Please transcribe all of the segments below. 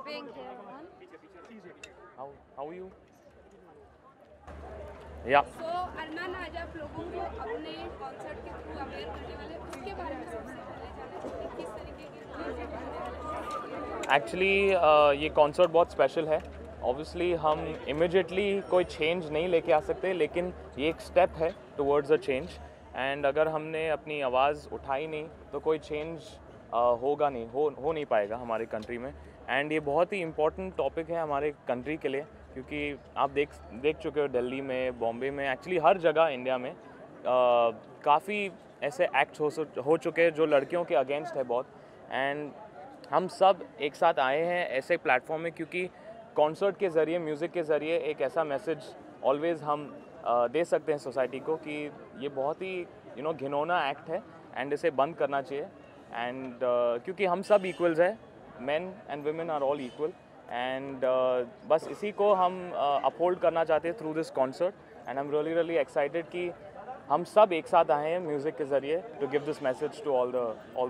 Being here, one. How are you? Yeah. So अरमान, आज आप लोगों को अपने कॉन्सर्ट के थ्रू अवेयर करने वाले उसके बारे में सबसे पहले जानना चाहिए, किस तरीके के कॉन्सर्ट होने वाले? एक्चुअली ये कॉन्सर्ट बहुत स्पेशल है। ऑब्वियसली हम इमिडिएटली कोई चेंज नहीं लेके आ सकते, लेकिन ये एक स्टेप है टुवर्ड्स अ चेंज। एंड अगर हमने अपनी आवाज़ उठाई नहीं तो कोई चेंज होगा नहीं, हो नहीं पाएगा हमारे कंट्री में। एंड ये बहुत ही इम्पोर्टेंट टॉपिक है हमारे कंट्री के लिए, क्योंकि आप देख चुके हो दिल्ली में, बॉम्बे में, एक्चुअली हर जगह इंडिया में काफ़ी ऐसे एक्ट हो चुके हैं जो लड़कियों के अगेंस्ट है बहुत। एंड हम सब एक साथ आए हैं ऐसे प्लेटफॉर्म में, क्योंकि कॉन्सर्ट के ज़रिए, म्यूज़िक के ज़रिए एक ऐसा मैसेज ऑलवेज़ हम दे सकते हैं सोसाइटी को कि ये बहुत ही घिनौना एक्ट है एंड इसे बंद करना चाहिए। एंड क्योंकि हम सब इक्वल्स हैं, men and women are all equal. And बस इसी को हम अपहोल्ड करना चाहते हैं through this concert. And I am really excited कि हम सब एक साथ आए हैं म्यूज़िक के ज़रिए to give this message to all the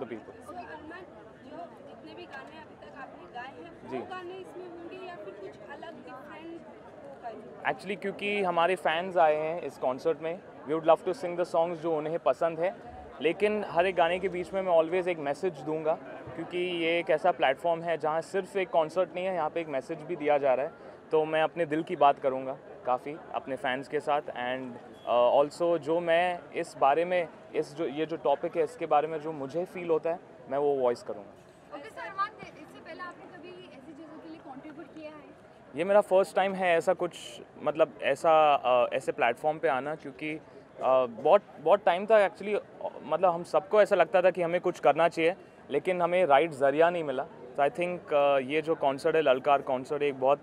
people. Armaan, जो जितने भी गाने अभी तक आपने गाए हैं जी। वो गाने इसमें होंगे या फिर कुछ अलग डिफरेंट होगा? एक्चुअली क्योंकि हमारे फैंस आए हैं इस कॉन्सर्ट में, we would love to sing the songs जो उन्हें पसंद है, लेकिन हर एक गाने के बीच में मैं ऑलवेज़ एक मैसेज दूंगा, क्योंकि ये एक ऐसा प्लेटफॉर्म है जहाँ सिर्फ एक कॉन्सर्ट नहीं है, यहाँ पे एक मैसेज भी दिया जा रहा है। तो मैं अपने दिल की बात करूँगा काफ़ी अपने फैंस के साथ। एंड ऑल्सो जो मैं इस बारे में ये जो टॉपिक है इसके बारे में जो मुझे फील होता है मैं वो वॉइस करूँगा। ओके सर, अरमान, इससे पहले आपने कभी ऐसी चीज़ों के लिए कंट्रीब्यूट किया है? ये मेरा फर्स्ट टाइम है ऐसा कुछ, मतलब ऐसे प्लेटफॉर्म पे आना, क्योंकि बहुत टाइम था एक्चुअली, मतलब हम सबको ऐसा लगता था कि हमें कुछ करना चाहिए, लेकिन हमें राइट ज़रिया नहीं मिला। तो आई थिंक ये जो कॉन्सर्ट है, ललकार कॉन्सर्ट, एक बहुत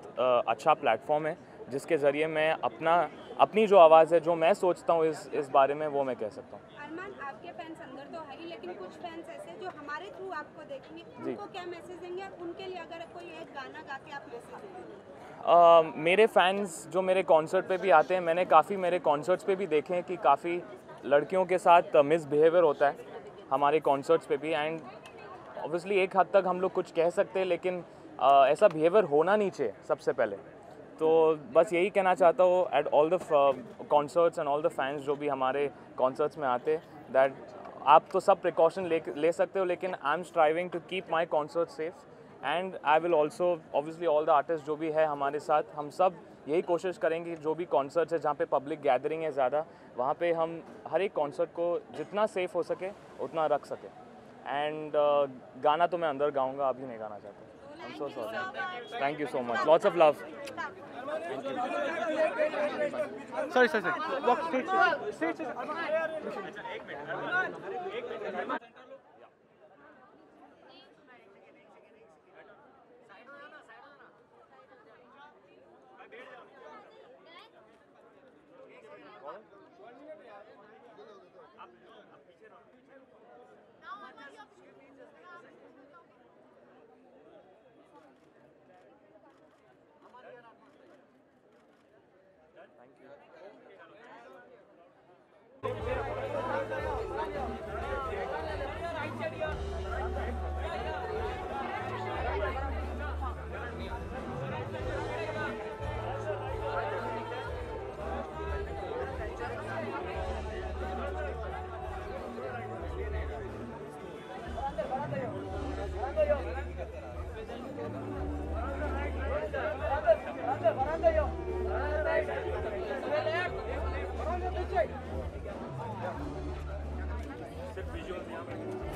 अच्छा प्लेटफॉर्म है जिसके ज़रिए मैं अपनी जो आवाज़ है, जो मैं सोचता हूँ इस बारे में, वो मैं कह सकता हूँ। अरमान, आपके फैंस अंदर तो है ही, लेकिन कुछ फैंस ऐसे जो हमारे थ्रू आपको देखेंगे, उनको क्या मैसेज देंगे और उनके लिए अगर कोई एक गाना गा के आप मैसेज देंगे? मेरे फैंस जो मेरे कॉन्सर्ट पे भी आते हैं, मैंने काफ़ी मेरे कॉन्सर्ट्स पे भी देखे हैं कि काफ़ी लड़कियों के साथ मिसबिहेवियर होता है हमारे कॉन्सर्ट्स पे भी। एंड ऑब्वियसली एक हद तक हम लोग कुछ कह सकते हैं, लेकिन ऐसा बिहेवियर होना नहीं चाहिए सबसे पहले। तो बस यही कहना चाहता हूँ at all the concerts and all the fans जो भी हमारे कॉन्सर्ट्स में आते, दैट आप तो सब प्रिकॉशन ले सकते हो, लेकिन I am striving to keep my concert safe. And I will also obviously all the artist जो भी है हमारे साथ, हम सब यही कोशिश करेंगे जो भी कॉन्सर्ट्स है जहाँ पे पब्लिक गैदरिंग है ज़्यादा, वहाँ पे हम हर एक कॉन्सर्ट को जितना सेफ हो सके उतना रख सके। एंड गाना तो मैं अंदर गाऊंगा, अभी नहीं गाना चाहता। I am so sorry. Thank you so much, lots of love. Sorry. Walk straight.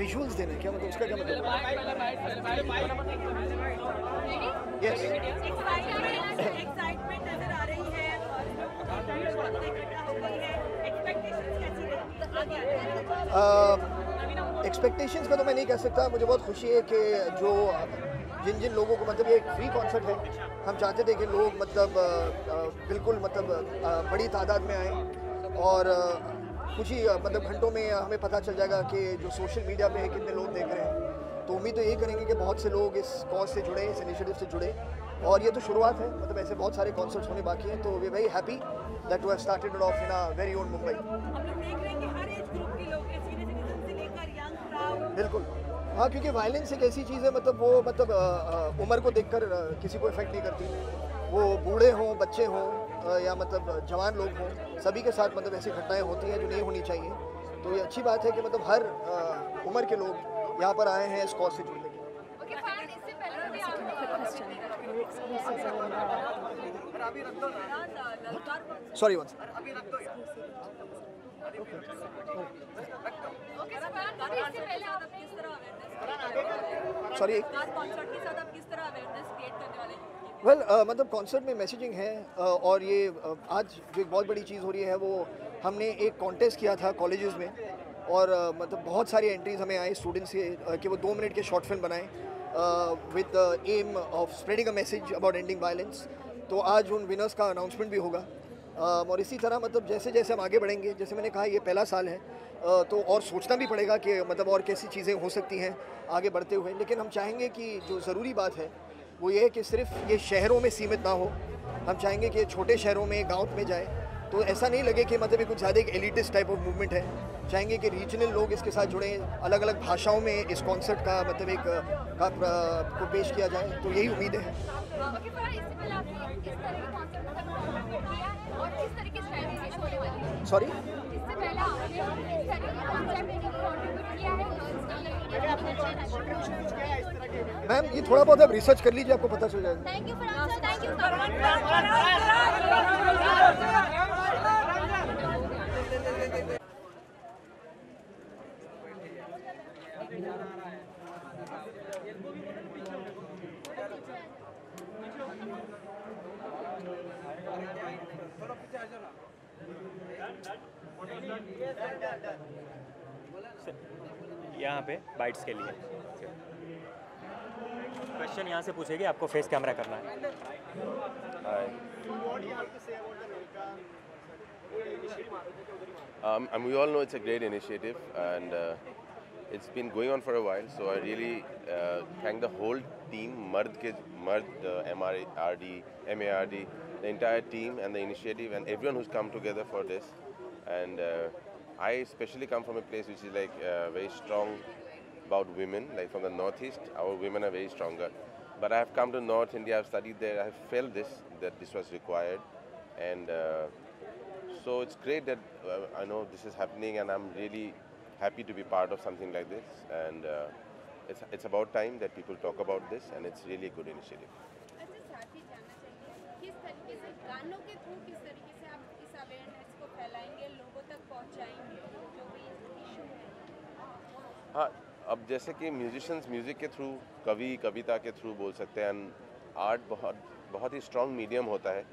Visuals देना क्या मतलब, उसका क्या मतलब? यस, एक्साइटमेंट नजर आ रही है और इकट्ठा हो गई है, एक्सपेक्टेशंस कैसी रही? एक्सपेक्टेशंस का तो मैं नहीं कह सकता। मुझे बहुत खुशी है कि जो जिन लोगों को, मतलब ये एक फ्री कॉन्सर्ट है, हम चाहते थे कि लोग मतलब बिल्कुल मतलब बड़ी तादाद में आएँ, और कुछ ही मतलब घंटों में हमें पता चल जाएगा कि जो सोशल मीडिया पे है कितने लोग देख रहे हैं। तो उम्मीद तो यही करेंगे कि बहुत से लोग इस कॉज से जुड़े, इस इनिशिएटिव से जुड़े, और ये तो शुरुआत है, मतलब ऐसे बहुत सारे कॉन्सर्ट्स होने बाकी हैं। तो we very happy that we have started off in a very own Mumbai. हम लोग देख रहे हैं कि हर एज ग्रुप के लोग बिल्कुल। हाँ, क्योंकि वायलेंस एक ऐसी चीज़ है, मतलब वो मतलब उम्र को देखकर किसी को इफेक्ट नहीं करती। वो बूढ़े हों, बच्चे हों या मतलब जवान लोग हों, सभी के साथ मतलब ऐसी घटनाएं होती हैं जो नहीं होनी चाहिए। तो ये अच्छी बात है कि मतलब हर उम्र के लोग यहाँ पर आए हैं इस कॉज से जुड़ने के लिए। सॉरी वन सॉरी वेल मतलब कॉन्सर्ट में मैसेजिंग है और ये आज जो एक बहुत बड़ी चीज़ हो रही है वो हमने एक कॉन्टेस्ट किया था कॉलेजेस में और मतलब बहुत सारी एंट्रीज हमें आई स्टूडेंट्स से कि वो 2 मिनट के शॉर्ट फिल्म बनाएं with the aim of spreading a message about ending violence. तो आज उन विनर्स का अनाउंसमेंट भी होगा और इसी तरह मतलब जैसे जैसे हम आगे बढ़ेंगे, जैसे मैंने कहा ये पहला साल है तो और सोचना भी पड़ेगा कि मतलब और कैसी चीज़ें हो सकती हैं आगे बढ़ते हुए। लेकिन हम चाहेंगे कि जो ज़रूरी बात है वो ये है कि सिर्फ ये शहरों में सीमित ना हो। हम चाहेंगे कि छोटे शहरों में, गाँव में जाए तो ऐसा नहीं लगे कि मतलब ये कुछ ज़्यादा एक एलिटिस्ट टाइप ऑफ मूवमेंट है। चाहेंगे कि रीजनल लोग इसके साथ जुड़ें, अलग अलग भाषाओं में इस कॉन्सर्ट का मतलब को पेश किया जाए, तो यही उम्मीद है। सॉरी मैम, ये थोड़ा बहुत आप रिसर्च कर लीजिए, आपको पता चल जाएगा। यहाँ पे बाइट्स के लिए क्वेश्चन यहाँ से पूछेगी, आपको फेस कैमरा करना है। And we all know it's a great initiative, and it's been going on for a while. So I really thank the whole team, MARD, MARD, the entire team and the initiative, and everyone who's come together for this. And I especially come from a place which is like very strong about women, like from the northeast. Our women are very stronger. But I have come to North India, I've studied there, I have felt that this was required. And so it's great that I know this is happening, and I'm really happy to be part of something like this. And it's about time that people talk about this, and it's really a good initiative. हाँ, अब जैसे कि musicians music के through, कवि कविता के through बोल सकते हैं। आर्ट बहुत ही स्ट्रॉन्ग मीडियम होता है।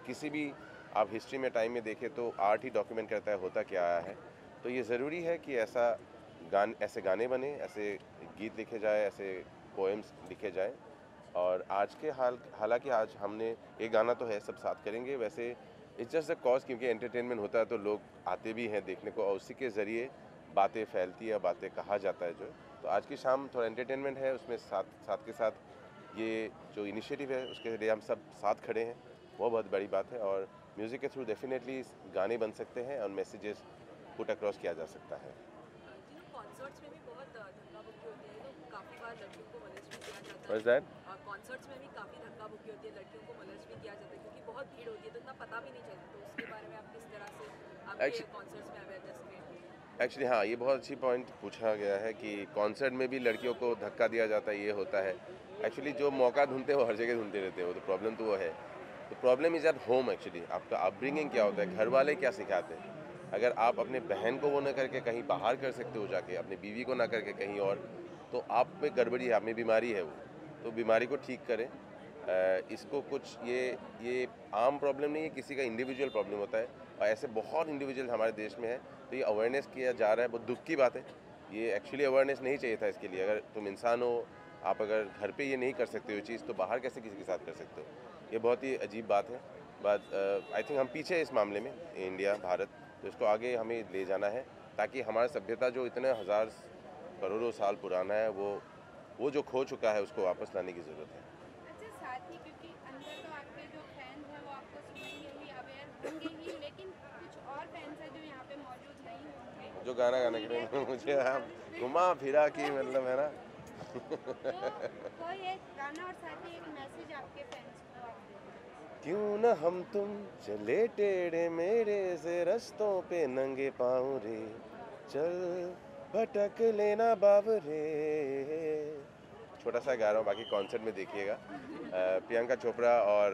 किसी भी आप हिस्ट्री में टाइम में देखें तो आर्ट ही डॉक्यूमेंट करता है होता क्या आया है। तो ये ज़रूरी है कि ऐसे गाने बने, ऐसे गीत लिखे जाए, ऐसे पोएम्स लिखे जाए। और आज के हालांकि आज हमने एक गाना तो है, सब साथ करेंगे, वैसे इट्स जस्ट अ कॉज, क्योंकि एंटरटेनमेंट होता है तो लोग आते भी हैं देखने को, और उसी के ज़रिए बातें फैलती है, बातें कहा जाता है। तो आज की शाम थोड़ा एंटरटेनमेंट है, उसमें साथ के साथ ये जो इनिशिएटिव है उसके लिए हम सब साथ खड़े हैं, वो बहुत बड़ी बात है। और म्यूज़िक के थ्रू डेफिनेटली गाने बन सकते हैं और मैसेजेस पुट अक्रॉस किया जा सकता है। कॉन्सर्ट्स में भी बहुत धक्का-मुक्की होती है, तो काफ़ी बार लड़कियों को molest भी किया जाता है। What is that? कॉन्सर्ट्स में भी काफ़ी धक्का-मुक्की होती है, लड़कियों को molest भी किया जाता है, क्योंकि बहुत भीड़ होती है तो इतना पता भी नहीं चलता। तो उसके बारे में आप किस तरह से आपके कॉन्सर्ट्स में अवेयरनेस क्रिएट? एक्चुअली हाँ, ये बहुत अच्छी पॉइंट पूछा गया है कि कॉन्सर्ट में भी लड़कियों को धक्का दिया जाता है, ये होता है। एक्चुअली जो मौका ढूंढते हैं वो हर जगह ढूंढते रहते हैं, वो तो प्रॉब्लम तो वो है। तो problem is at home. Actually आपका अपब्रिंगिंग क्या होता है, घर वाले क्या सिखाते हैं। अगर आप अपने बहन को वो ना करके कहीं बाहर कर सकते हो जाके, अपनी बीवी को ना करके कहीं और, तो आप में गड़बड़ी है, आप में बीमारी है वो, तो बीमारी को ठीक करें। इसको कुछ ये आम प्रॉब्लम नहीं है, किसी का इंडिविजुअल प्रॉब्लम होता है, और ऐसे बहुत इंडिविजुअल हमारे देश में है। तो ये अवेयरनेस किया जा रहा है, बहुत दुख की बात है। ये एक्चुअली अवेयरनेस नहीं चाहिए था इसके लिए। अगर तुम इंसान हो, आप अगर घर पे ये नहीं कर सकते हो चीज़, तो बाहर कैसे किसी के साथ कर सकते हो? ये बहुत ही अजीब बात है। बट आई थिंक हम पीछे हैं इस मामले में, इंडिया, भारत। तो इसको आगे हमें ले जाना है, ताकि हमारा सभ्यता जो इतने हज़ार करोड़ों साल पुराना है, वो जो खो चुका है उसको वापस लाने की ज़रूरत है। अच्छा, साथ ही क्योंकि अंदर तो आपके जो फैंस हैं वो आपको सुनेंगे ही, अवेयर होंगे ही, लेकिन कुछ और फैंस हैं जो यहाँ पे मौजूद नहीं होंगे, जो गाना गाने के लिए मुझे घुमा फिरा की मतलब है ना। कोई एक गाना और साथ ही एक मैसेज आपके फैंस को आप दें। क्यों न हम तुम चले टेढ़े मेरे से रस्तों पे नंगे पाँव रे, चल भटक लेना बाबरे। छोटा सा गा रहा हूँ, बाकी कॉन्सर्ट में देखिएगा। प्रियंका चोपड़ा और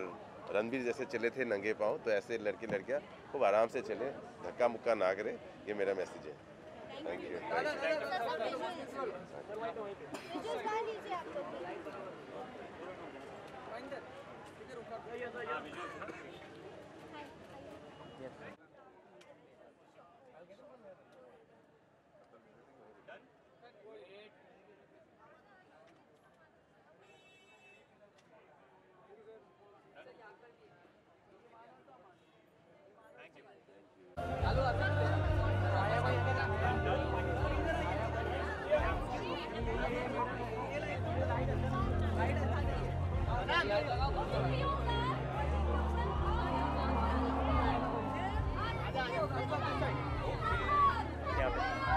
रणबीर जैसे चले थे नंगे पाँव, तो ऐसे लड़के लड़कियाँ खूब आराम से चले, धक्का मुक्का ना करे, ये मेरा मैसेज है। Thank you.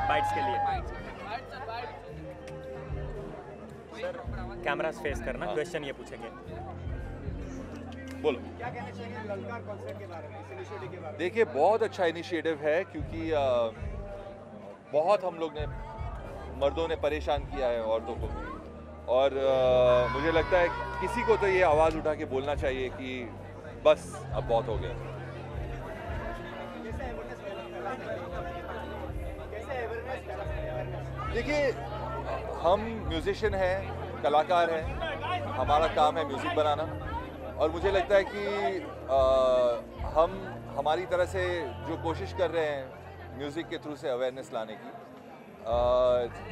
बाइट्स के लिए सर कैमरा फेस करना, क्वेश्चन ये पूछेंगे। बोलो। क्या कहना चाहेंगे ललकार कॉन्सर्ट के बारे में, इस इनिशिएटिव के बारे में? देखिए बहुत अच्छा इनिशिएटिव है, क्योंकि बहुत हम लोग ने मर्दों ने परेशान किया है औरतों को, और मुझे लगता है किसी को तो ये आवाज़ उठा के बोलना चाहिए कि बस अब बहुत हो गया। देखिए हम म्यूजिशियन हैं, कलाकार हैं, हमारा काम है म्यूज़िक बनाना, और मुझे लगता है कि हम हमारी तरह से जो कोशिश कर रहे हैं म्यूज़िक के थ्रू से अवेयरनेस लाने की,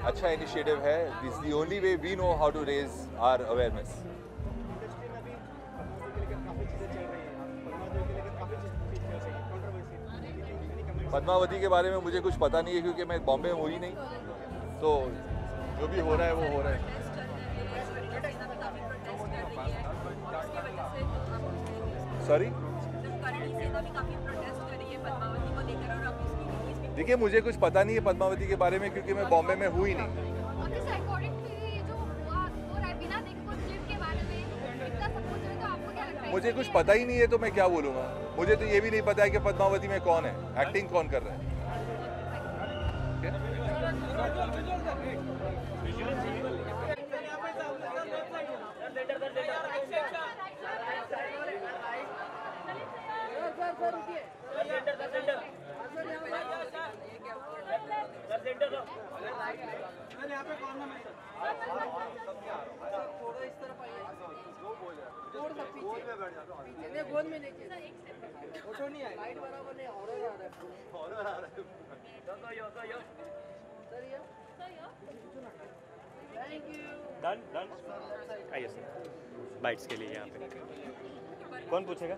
अच्छा इनिशिएटिव है। This is the only way we know how to raise our awareness. Padmavati के बारे में मुझे कुछ पता नहीं है, क्योंकि मैं बॉम्बे में हूँ ही नहीं, तो जो भी हो रहा है वो हो रहा है। सॉरी, देखिए मुझे कुछ पता नहीं है पद्मावती के बारे में, क्योंकि मैं बॉम्बे में हूँ ही नहीं। मुझे कुछ पता ही नहीं है तो मैं क्या बोलूँगा। मुझे तो ये भी नहीं पता है कि पद्मावती में कौन है, एक्टिंग कौन कर रहा है। डन डन आइए सर, बाइट्स के लिए यहाँ पे कौन पूछेगा?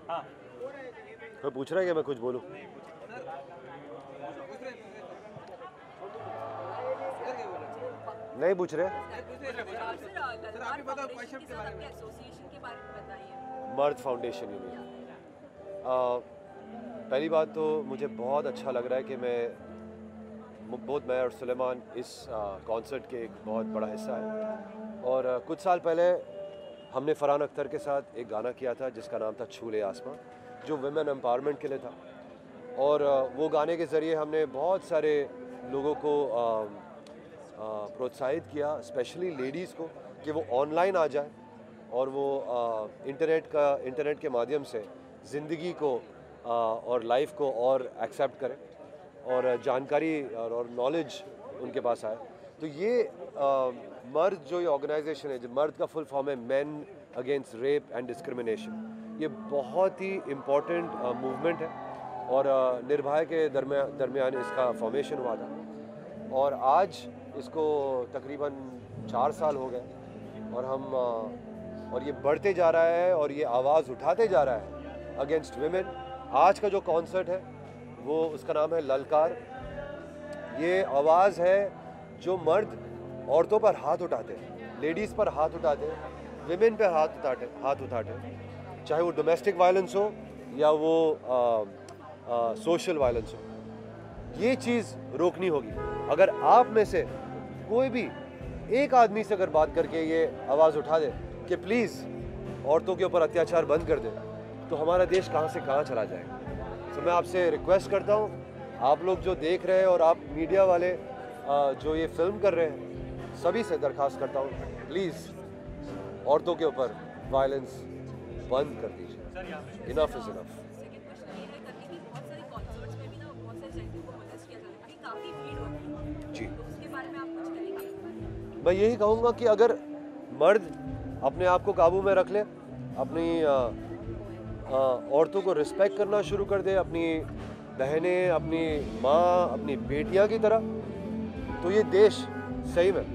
हाँ कोई पूछ रहा है कि मैं कुछ बोलूँ? नहीं पूछ रहे। मर्द फाउंडेशन यूनियन। पहली बात तो मुझे बहुत अच्छा लग रहा है कि मैं और सुलेमान इस कॉन्सर्ट के एक बहुत बड़ा हिस्सा है। और कुछ साल पहले हमने फरहान अख्तर के साथ एक गाना किया था जिसका नाम था छूले आसमां, जो वुमेन एम्पावरमेंट के लिए था। और वो गाने के ज़रिए हमने बहुत सारे लोगों को प्रोत्साहित किया, स्पेशली लेडीज़ को, कि वो ऑनलाइन आ जाए और वो इंटरनेट के माध्यम से ज़िंदगी को और लाइफ को और एक्सेप्ट करें और जानकारी और नॉलेज उनके पास आए। तो ये मर्द जो ये ऑर्गेनाइजेशन है, जो मर्द का फुल फॉर्म है main against rape and discrimination, ये बहुत ही इम्पॉर्टेंट मूवमेंट है और निर्भया के दरमियान इसका फॉर्मेशन हुआ था। और आज इसको तकरीबन 4 साल हो गए और ये बढ़ते जा रहा है और ये आवाज़ उठाते जा रहा है अगेंस्ट विमेन। आज का जो कॉन्सर्ट है वो उसका नाम है ललकार। ये आवाज़ है जो मर्द औरतों पर हाथ उठाते हैं, लेडीज़ पर हाथ उठाते हैं, विमेन पर हाथ उठाते हैं, चाहे वो डोमेस्टिक वायलेंस हो या वो सोशल वायलेंस हो, ये चीज़ रोकनी होगी। अगर आप में से कोई भी एक आदमी से अगर बात करके ये आवाज़ उठा दे कि प्लीज़ औरतों के ऊपर अत्याचार बंद कर दे, तो हमारा देश कहाँ से कहाँ चला जाएगा। तो मैं आपसे रिक्वेस्ट करता हूँ, आप लोग जो देख रहे हैं और आप मीडिया वाले जो ये फिल्म कर रहे हैं, सभी से दरख्वास्त करता हूँ, प्लीज़ औरतों के ऊपर वायलेंस बंद कर दीजिए। Enough is enough. Second question ये है करके कि बहुत सारे कॉन्सर्ट्स में भी ना बहुत सारे लड़कियों को मोलेस्ट किया जाता है, क्योंकि काफ़ी भीड़ होती है, जी, तो उसके बारे में आप कुछ कहेंगे? मैं यही कहूँगा कि अगर मर्द अपने आप को काबू में रख ले, अपनी औरतों को रिस्पेक्ट करना शुरू कर दे, अपनी बहनें, अपनी माँ, अपनी बेटियाँ की तरह, तो ये देश सही में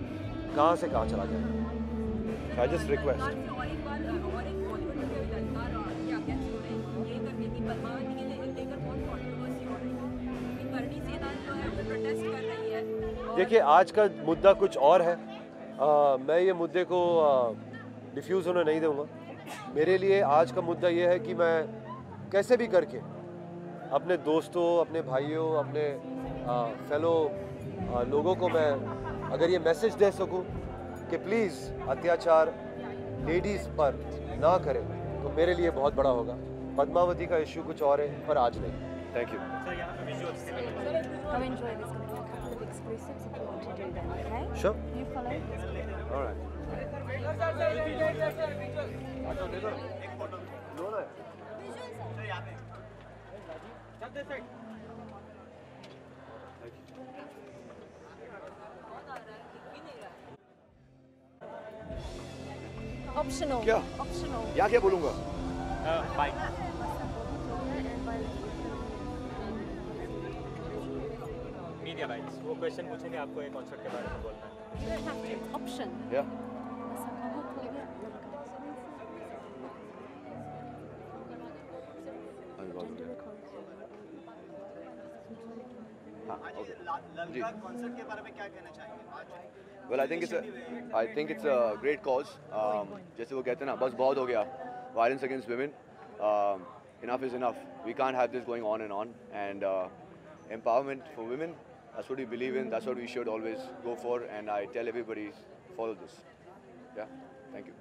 कहाँ से कहाँ चला जाएगा। I just request. और एक बात, और एक बॉलीवुड में भी ललकार के अगेंस्ट हो रहे हैं, ये करके कि पद्मावती के लेकर बहुत कॉन्ट्रोवर्सी हो रही है, कि करणी सेना जो है वो प्रोटेस्ट कर रही है। देखिए, आज का मुद्दा कुछ और है। मैं ये मुद्दे को डिफ्यूज़ होने नहीं दूँगा। मेरे लिए आज का मुद्दा ये है कि मैं कैसे भी करके अपने दोस्तों, अपने भाइयों, अपने फेलो लोगों को मैं अगर ये मैसेज दे सकूं कि प्लीज़ अत्याचार लेडीज़ पर ना करें, तो मेरे लिए बहुत बड़ा होगा। पद्मावती का इशू कुछ और है, पर आज नहीं। Thank you. Come enjoy this. Going to be a couple of exclusives if you want to do them, okay? Sure. You follow this. All right. Optional. क्या? Optional. या क्या बोलूँगा? मीडिया राइट्स, वो क्वेश्चन पूछेंगे आपको एक कॉन्सर्ट के बारे में बोलना है। You don't have to. It's option. Yeah. ललकार कॉन्सर्ट के बारे में क्या कहना चाहेंगे आज? Well, I think it's a great cause. जैसे वो कहते हैं ना, बस बहुत हो गया, violence against women. Enough is enough. We can't have this going on and on. And empowerment for women, that's what we believe in. That's what we should always go for. And I tell everybody, follow this. Yeah. Thank you.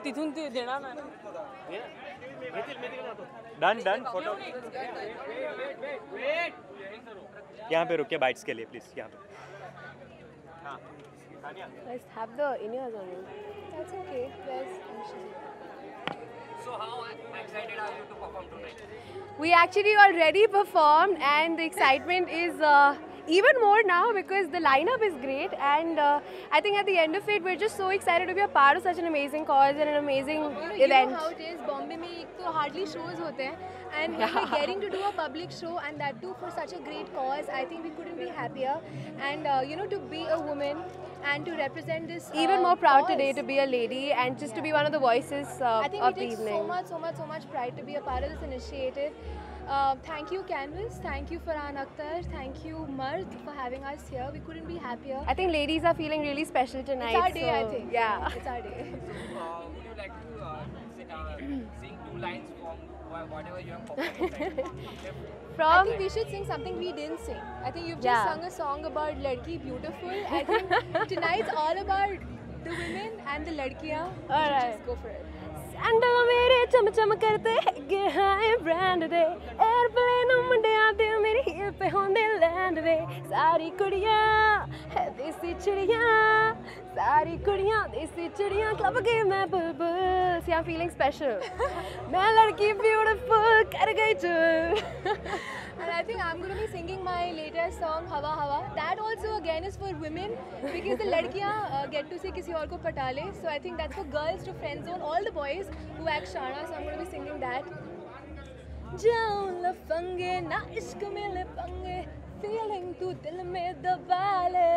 तिथून ते देणार ना done done photo यहाँ पे रुकिए bytes के लिए please यहाँ पे Let's have the in-ears on you. That's okay. So how excited are you to perform tonight? We actually already performed and the excitement is even more now because the lineup is great and I think at the end of it we're just so excited to be a part of such an amazing cause and an amazing event. You know how it is, Bombay में एक तो hardly shows होते हैं and when we're getting to do a public show and that too for such a great cause, I think we couldn't be happier and you know to be a woman and to represent this Even more proud cause. today to be a lady and just to be one of the voices I think of we the take evening. so much pride to be a part of this initiative. Thank you Canvas, thank you Farhan Akhtar, thank you Mard for having us here. We couldn't be happier. I think ladies are feeling really special tonight. It's our day, so, I think. Yeah. It's our day. Would you like to sing 2 lines from whatever you have performed? I think we should sing something we didn't sing. I think you've just sung a song about Ladki Beautiful. I think tonight's all about the women and the ladkiyan. We should just go for it. Sandal mere cham cham karte ge hai brand de airplane mundiyan de meri heel pe honde land de sari kudiyan hai desi chidiyan sari kudiyan desi chidiyan club ge main bulbul. See, I'm feeling special. Main ladki beautiful kar gayi chul. And I think I'm going to be singing my latest song Hawa Hawa. That also again is for women because the ladkiyan get to see kisi aur ko pata le. So I think that's for girls to friend zone all the boys who act shana. So I'm going to be singing that. Jaun lafange na ishq mein le pange, feeling tu dil mein daba le.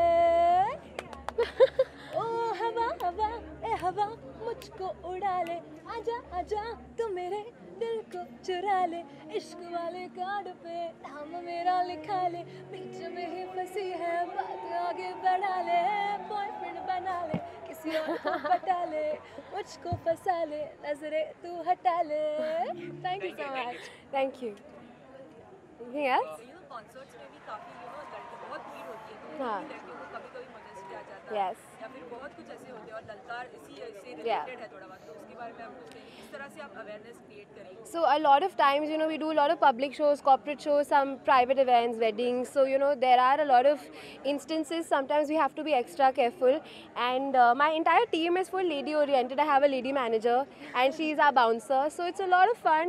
Oh हवा हवा ए हवा मुझको उड़ा ले, आजा आजा तू मेरे दिल को चुरा ले, इश्क वाले कार्ड पे नाम मेरा लिखा ले, बीच में ही फंसी है बात आगे बढ़ा ले, बॉयफ्रेंड बना ले, किसी और को पटा ले, मुझको फंसा ले, नजरे तू हटा ले. Thank you so much. Thank you. Anything else? You know concerts में भी काफी लड़के बहुत भीड़ होती है तो हाँ. लड़कियों को कभी-कभी मदद किया जाता है Yes. या फिर बहुत कुछ ऐसे होते हैं और ललकार इसी से Yeah. रिलेटेड है थोड़ा बहुत तो उसके बारे में आप कुछ कहेंगे किस तरह से आप अवेयरनेस क्रिएट करेंगे. So a lot of times, you know, we do a lot of public shows, corporate shows, some private events, weddings. So, you know, there are a lot of instances. Sometimes we have to be extra careful. And my entire team is full lady oriented. I have a lady manager and she's our bouncer. So it's a lot of fun.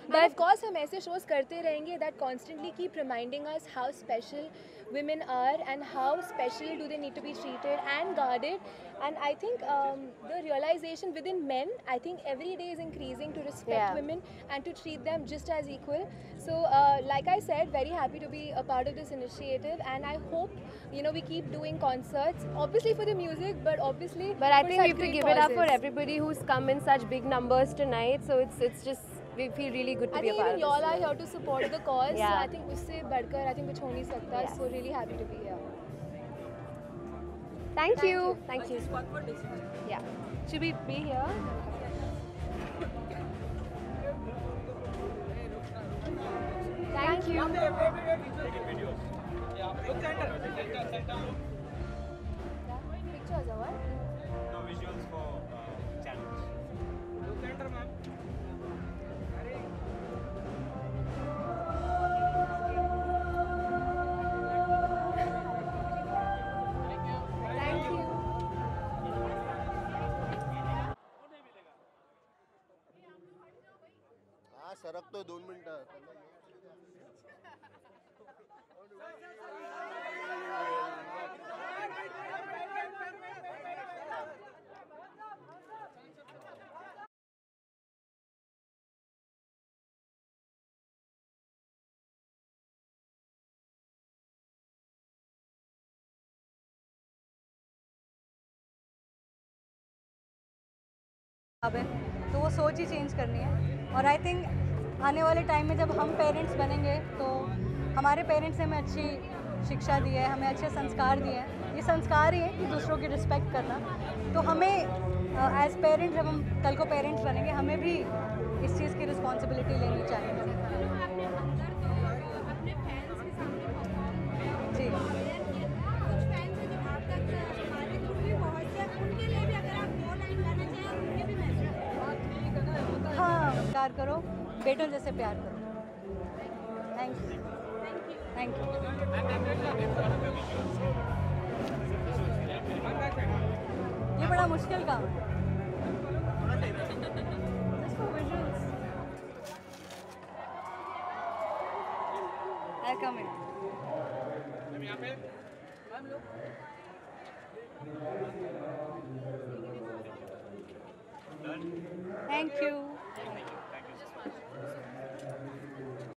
But of course, हम ऐसे shows करते रहेंगे that constantly keep reminding us how special women are and how special do they need to be treated and guarded. And I think the realization within men, I think every day is increasing to respect women and to treat them just as equal. So like I said, very happy to be a part of this initiative and I hope, you know, we keep doing concerts, obviously for the music, but obviously But I for think we such have to great give it up for causes. everybody who's come in such big numbers tonight. So it's just, we feel really good to I be a think part even of y'all this. are here to support the cause. So Yeah. I think उससे बढ़कर I think कुछ हो नहीं सकता. Yes. So really happy to be here. Thank you. Thank you. Just one more decision. Yeah. Should we be here? Thank you. Pictures or what? No visuals for channels. Thank you. हाँ सरक तो 2 minute. अब है तो वो सोच ही change करनी है और आई थिंक आने वाले टाइम में जब हम पेरेंट्स बनेंगे तो हमारे पेरेंट्स ने हमें अच्छी शिक्षा दी है, हमें अच्छे संस्कार दिए हैं. ये संस्कार ही है कि दूसरों की रिस्पेक्ट करना. तो हमें एज पेरेंट्स जब हम कल को पेरेंट्स बनेंगे हमें भी इस चीज़ की रिस्पॉन्सिबिलिटी लेनी चाहिए. जी कुछ फैंस हैं जो आप तक हमारे थ्रू भी पहुँचते हैं, उनके प्यार करो, बेटों जैसे प्यार करो। Thank you, thank you. ये बड़ा मुश्किल काम है। I'll come in. Thank you.